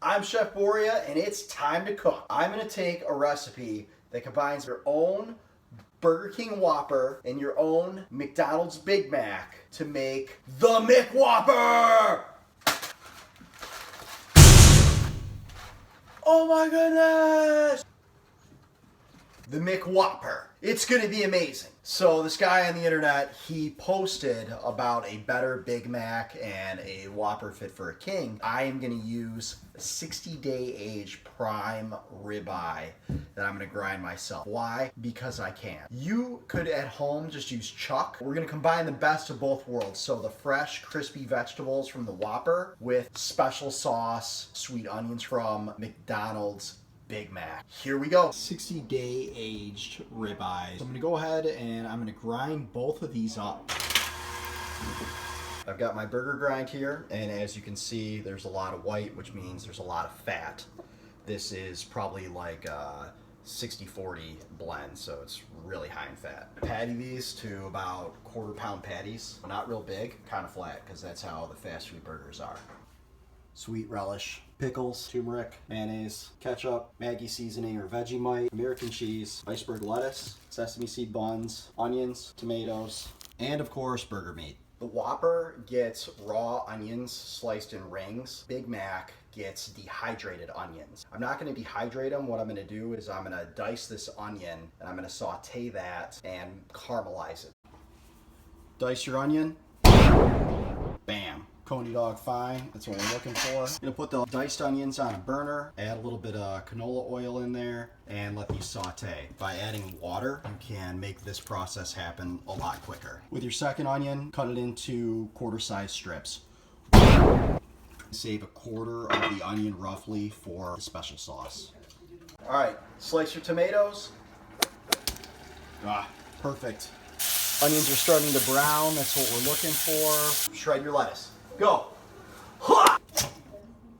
I'm Chef Boria, and it's time to cook. I'm gonna take a recipe that combines your own Burger King Whopper and your own McDonald's Big Mac to make the McWhopper! Oh my goodness! The McWhopper. It's gonna be amazing. So this guy on the internet, he posted about a better Big Mac and a Whopper fit for a king. I am gonna use a 60-day aged Prime Ribeye that I'm gonna grind myself. Why? Because I can. You could at home just use chuck. We're gonna combine the best of both worlds. So the fresh, crispy vegetables from the Whopper with special sauce, sweet onions from McDonald's Big Mac. Here we go. 60-day aged ribeye. So I'm gonna go ahead and I'm gonna grind both of these up. I've got my burger grind here, and as you can see, there's a lot of white, which means there's a lot of fat. This is probably like a 60-40 blend, so it's really high in fat. Patty these to about quarter-pound patties. Not real big, kind of flat, because that's how the fast food burgers are. Sweet relish, pickles, turmeric, mayonnaise, ketchup, Maggi seasoning or Vegemite, American cheese, iceberg lettuce, sesame seed buns, onions, tomatoes, and of course burger meat. The Whopper gets raw onions sliced in rings. Big Mac gets dehydrated onions. I'm not going to dehydrate them. What I'm going to do is I'm going to dice this onion and I'm going to saute that and caramelize it. Dice your onion. Bam. Coney dog fine, that's what we're looking for. I'm gonna put the diced onions on a burner, add a little bit of canola oil in there, and let these saute. By adding water, you can make this process happen a lot quicker. With your second onion, cut it into quarter-sized strips. Save a quarter of the onion roughly for the special sauce. All right, slice your tomatoes. Perfect. Onions are starting to brown, that's what we're looking for. Shred your lettuce. Go!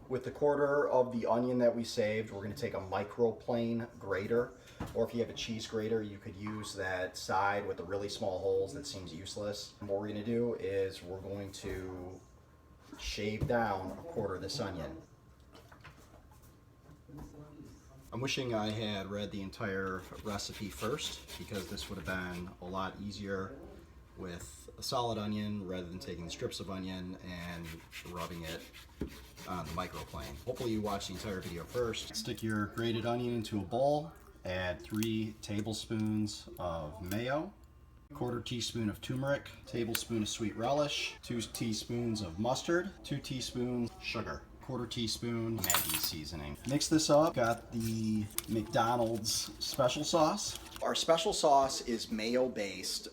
With the quarter of the onion that we saved, we're going to take a microplane grater, or if you have a cheese grater, you could use that side with the really small holes that seems useless. And what we're going to do is we're going to shave down a quarter of this onion. I'm wishing I had read the entire recipe first, because this would have been a lot easier with a solid onion rather than taking the strips of onion and rubbing it on the microplane. Hopefully you watch the entire video first. Stick your grated onion into a bowl, add 3 tablespoons of mayo, quarter teaspoon of turmeric, tablespoon of sweet relish, 2 teaspoons of mustard, 2 teaspoons sugar, quarter teaspoon Maggi seasoning. Mix this up. Got the McDonald's special sauce. Our special sauce is mayo based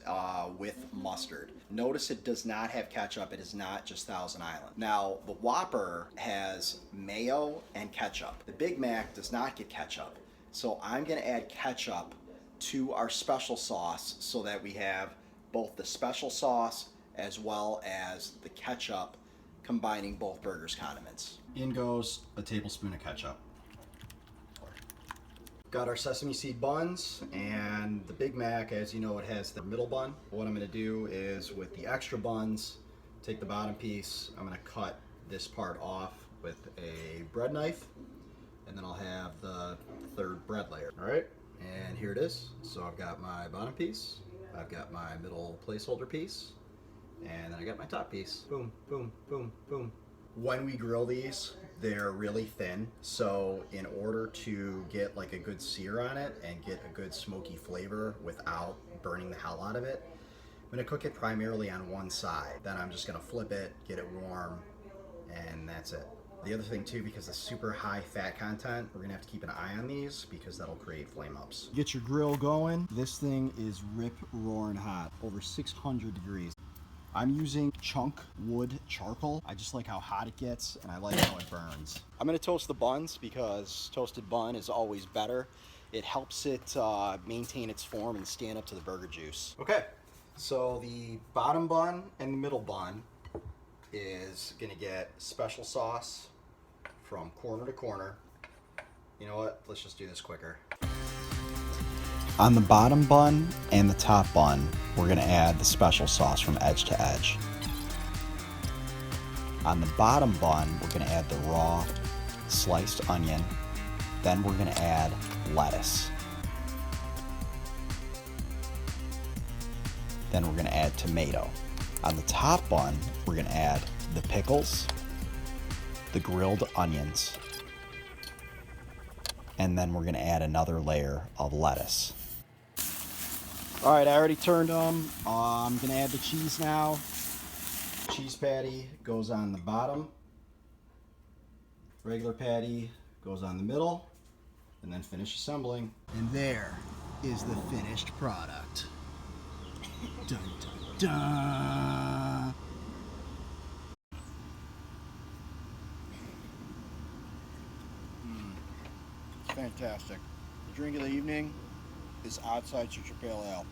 with mustard. Notice it does not have ketchup. It is not just Thousand Island. Now the Whopper has mayo and ketchup. The Big Mac does not get ketchup. So I'm gonna add ketchup to our special sauce so that we have both the special sauce as well as the ketchup combining both burgers' condiments. In goes a tablespoon of ketchup. Got our sesame seed buns, and the Big Mac, as you know, it has the middle bun. What I'm gonna do is with the extra buns, take the bottom piece, I'm gonna cut this part off with a bread knife, and then I'll have the third bread layer. All right, and here it is. So I've got my bottom piece, I've got my middle placeholder piece, and then I got my top piece. Boom, boom, boom, boom. When we grill these, they're really thin, so in order to get like a good sear on it and get a good smoky flavor without burning the hell out of it, I'm gonna cook it primarily on one side. Then I'm just gonna flip it, get it warm, and that's it. The other thing too, because of super high fat content, we're gonna have to keep an eye on these because that'll create flame ups. Get your grill going. This thing is rip roaring hot, over 600 degrees. I'm using chunk wood charcoal. I just like how hot it gets, and I like how it burns. I'm gonna toast the buns because toasted bun is always better. It helps it maintain its form and stand up to the burger juice. Okay, so the bottom bun and the middle bun is gonna get special sauce from corner to corner. You know what, let's just do this quicker. On the bottom bun and the top bun, we're gonna add the special sauce from edge to edge. On the bottom bun, we're gonna add the raw sliced onion. Then we're gonna add lettuce. Then we're gonna add tomato. On the top bun, we're gonna add the pickles, the grilled onions, and then we're gonna add another layer of lettuce. All right, I already turned them. I'm gonna add the cheese now. Cheese patty goes on the bottom. Regular patty goes on the middle, and then finish assembling. And there is the finished product. Dun, dun, dun. It's fantastic. The drink of the evening is outside Citrus Pale Ale.